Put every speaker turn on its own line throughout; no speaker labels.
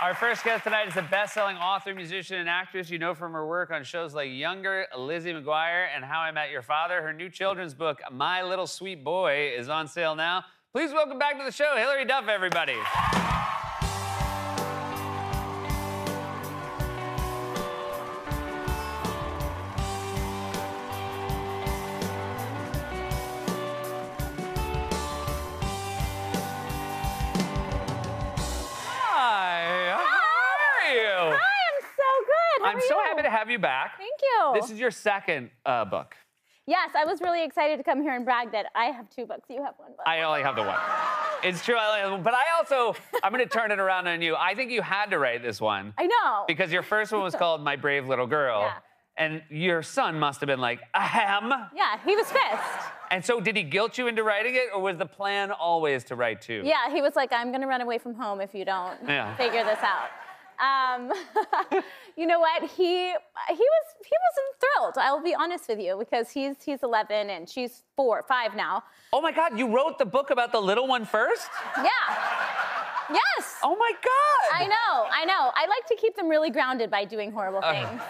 Our first guest tonight is a best-selling author, musician, and actress you know from her work on shows like Younger, Lizzie McGuire, and How I Met Your Father. Her new children's book, My Little Sweet Boy, is on sale now. Please welcome back to the show, Hilary Duff, everybody. I'm so happy to have you back.
Thank you.
This is your second book.
Yes, I was really excited to come here and brag that I have 2 books. You have 1 book.
I only have the one. It's true, I only have one. But I'm going to turn it around on you. I think you had to write this one.
I know.
Because your first one was called My Brave Little Girl.
Yeah.
And your son must have been like, ahem.
Yeah, he was pissed.
And so did he guilt you into writing it, or was the plan always to write 2?
Yeah, he was like, I'm going to run away from home if you don't figure this out. You know what? He wasn't thrilled. I will be honest with you, because he's 11 and she's 5 now.
Oh my God! You wrote the book about the little one first?
Yeah. Yes.
Oh my God!
I know. I like to keep them really grounded by doing horrible things.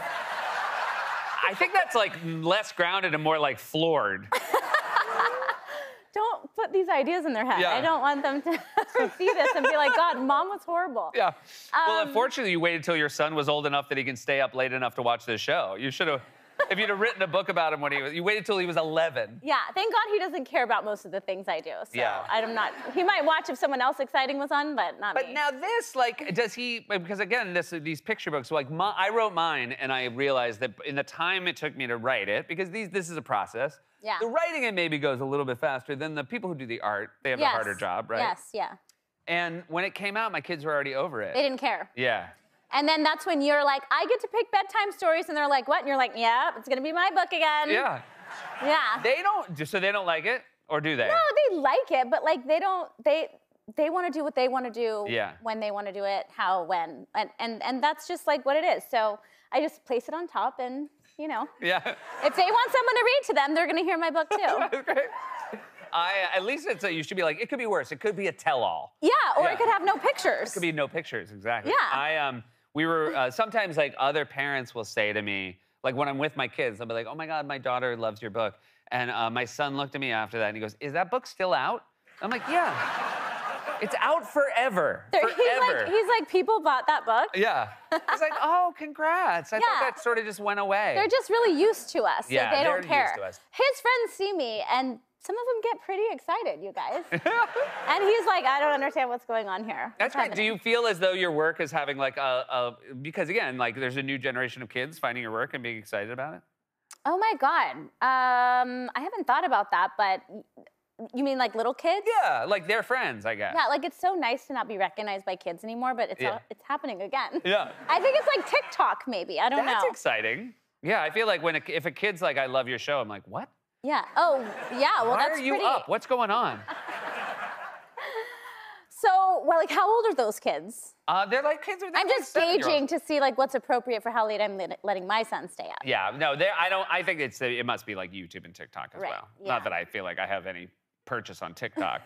I think that's like less grounded and more like floored.
Don't put these ideas in their head.
Yeah.
I don't want them to see this and be like, God, Mom was horrible.
Yeah. Well, unfortunately, you waited till your son was old enough that he can stay up late enough to watch this show. You should have, if you'd have written a book about him when you waited till he was 11.
Yeah, thank God he doesn't care about most of the things I do. So
yeah.
He might watch if someone else exciting was on, but not me.
But now this, like, does he, because again, these picture books, like, I wrote mine and I realized that in the time it took me to write it, because this is a process,
yeah.
The writing it maybe goes a little bit faster than the people who do the art. They have a harder job, right?
Yes, yeah.
And when it came out, my kids were already over it.
They didn't care.
Yeah.
And then that's when you're like, I get to pick bedtime stories, and they're like, what? And you're like, yeah, it's gonna be my book again.
Yeah.
Yeah.
They don't like it, or do they?
No, they like it, but like they want to do what they want to do when they want to do it, how, when, and that's just like what it is. So I just place it on top, and you know, if they want someone to read to them, they're gonna hear my book too.
That's great. At least you should be like, it could be worse. It could be a tell-all.
Yeah, or it could have no pictures.
It could be no pictures, exactly.
Yeah.
We were, sometimes like other parents will say to me, like when I'm with my kids, they'll be like, oh my God, my daughter loves your book. And my son looked at me after that and he goes, is that book still out? I'm like, yeah. It's out forever.
He's like, people bought that book?
Yeah. He's like, oh, congrats. I thought that sort of just went away.
They're just really used to us. So
Yeah,
they don't care.
Used to us.
His friends see me, and some of them get pretty excited, you guys. And he's like, I don't understand what's going on here.
That's great. Do you feel as though your work is having like because again, like there's a new generation of kids finding your work and being excited about it?
Oh my God. I haven't thought about that, but you mean like little kids?
Yeah, like their friends, I guess.
Yeah, like it's so nice to not be recognized by kids anymore, but it's happening again.
Yeah.
I think it's like TikTok, maybe. I don't know.
That's exciting. Yeah, I feel like if a kid's like, I love your show, I'm like, what?
Yeah. Oh, yeah. Well,
Why are you up? What's going on?
So, well, like, how old are those kids?
They're like kids.
I'm just gauging to see like what's appropriate for how late I'm letting my son stay up.
Yeah. No, I think it must be like YouTube and TikTok as well. Yeah. Not that I feel like I have any purchase on TikTok.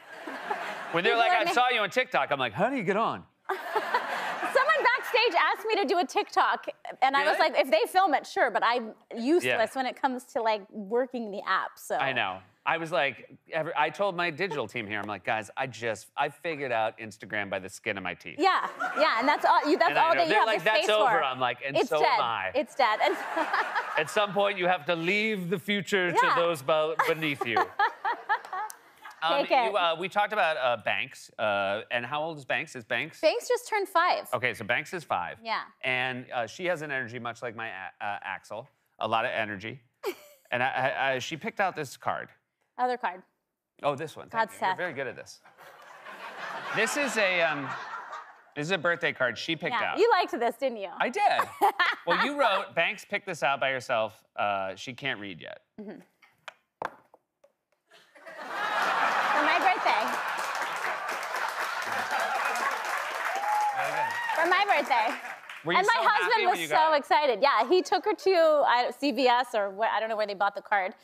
When they're like, I saw you on TikTok, I'm like, how do you get on?
Someone backstage asked me to do a TikTok, and I was like, if they film it, sure, but I'm useless when it comes to like working the app. So
I know. I was like, I told my digital team here, I'm like, guys, I figured out Instagram by the skin of my teeth.
Yeah, and that's all. That's all that you have
like,
the space
that's over.
for.
I'm like, and
it's
so
dead.
am I.
It's dead.
At some point, you have to leave the future to those beneath you. We talked about Banks, and how old is Banks? Is Banks?
Banks just turned 5.
Okay, so Banks is 5.
Yeah.
And she has an energy much like my Axel, a lot of energy. And she picked out this card.
Other card.
Oh, this one.
God,
Thank you.
Seth.
You're very good at this. This is a birthday card she picked out.
You liked this, didn't you?
I did. Well, you wrote, Banks picked this out by herself. She can't read yet.
Mm-hmm. For my birthday. For my birthday. And my husband was so excited. Yeah, he took her to CVS or I don't know where they bought the card.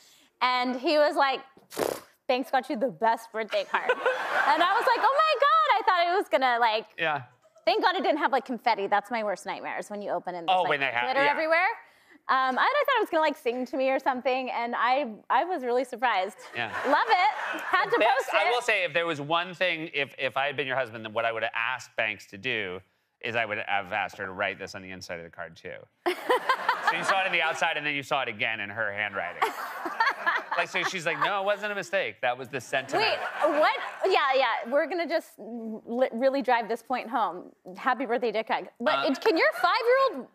And he was like, Banks got you the best birthday card. And I was like, oh my God, I thought it was gonna like Thank God it didn't have like confetti. That's my worst nightmare is when you open and there's
when they have
glitter everywhere. I thought it was gonna like sing to me or something, and I was really surprised.
Yeah.
Love it. Had to post it.
I will say, if there was one thing, if I had been your husband, then what I would have asked Banks to do is I would have asked her to write this on the inside of the card too. So you saw it on the outside, and then you saw it again in her handwriting. Like, so she's like, no, it wasn't a mistake. That was the sentiment.
Wait, what? Yeah. We're gonna just really drive this point home. Happy birthday, Dick Craig. But can your 5-year-old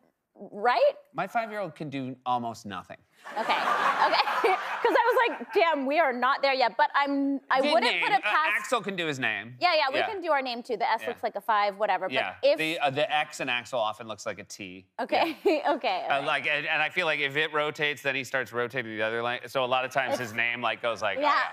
write?
My 5-year-old can do almost nothing.
Okay. Because I was like, damn, we are not there yet. But I wouldn't put it past.
Axel can do his name.
Yeah, we can do our name too. The S looks like a 5, whatever.
Yeah.
But if
the X in Axel often looks like a T.
Okay.
Yeah.
Okay.
Like, and I feel like if it rotates, then he starts rotating the other line. So a lot of times his name like goes like,
yeah.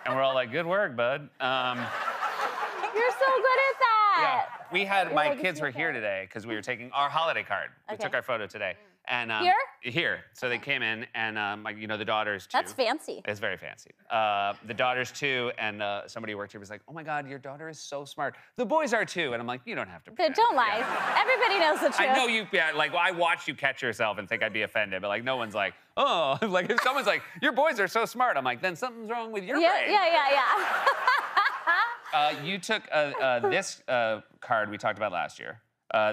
And we're all like, good work, bud.
You're so good at that.
Yeah. We had my kids were here today because we were taking our holiday card. We took our photo today. And here. So they came in, and the daughter's 2.
That's fancy.
It's very fancy. The daughter's 2, and somebody who worked here was like, "Oh my God, your daughter is so smart. The boys are too." And I'm like, "You don't have to."
Don't lie. Yeah. Everybody knows the truth.
I know you. Yeah, like I watched you catch yourself and think I'd be offended, but like no one's like, "Oh," like if someone's like, "Your boys are so smart," I'm like, then something's wrong with your brain.
Yeah.
You took this card we talked about last year.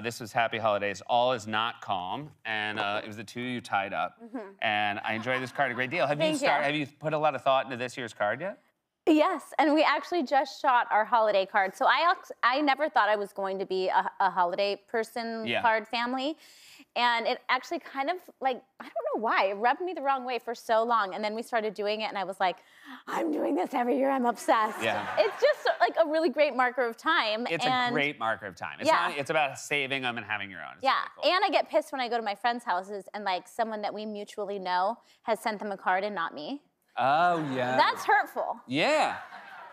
This was Happy Holidays. All is not calm, and it was the 2 you tied up. And I enjoyed this card a great deal. Have you put a lot of thought into this year's card yet?
Yes, and we actually just shot our holiday card. So I never thought I was going to be a holiday person card family. And it actually kind of like, I don't know why, it rubbed me the wrong way for so long. And then we started doing it and I was like, I'm doing this every year, I'm obsessed.
Yeah.
It's just like a really great marker of time.
It's a great marker of time. It's about saving them and having your own. It's really cool.
And I get pissed when I go to my friends' houses and like someone that we mutually know has sent them a card and not me.
Oh, yeah.
That's hurtful.
Yeah.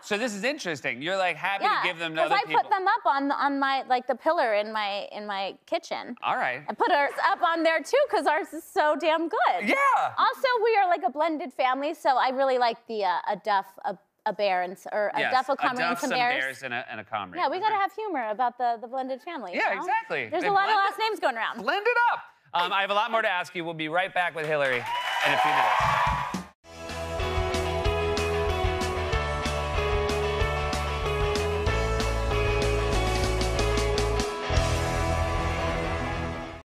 So this is interesting. You're like happy to give them to other people.
Because I put them up on my like the pillar in my kitchen.
All right.
I put ours up on there too because ours is so damn good.
Yeah.
Also, we are like a blended family, so I really like the a duff, a bear, and a duff, a comrade, and some bears.
And a comrade.
Yeah, we gotta have humor about the blended family.
Yeah,
you know?
exactly.
There's a lot of last names going around.
Blend it up. I have a lot more to ask you. We'll be right back with Hillary in a few minutes.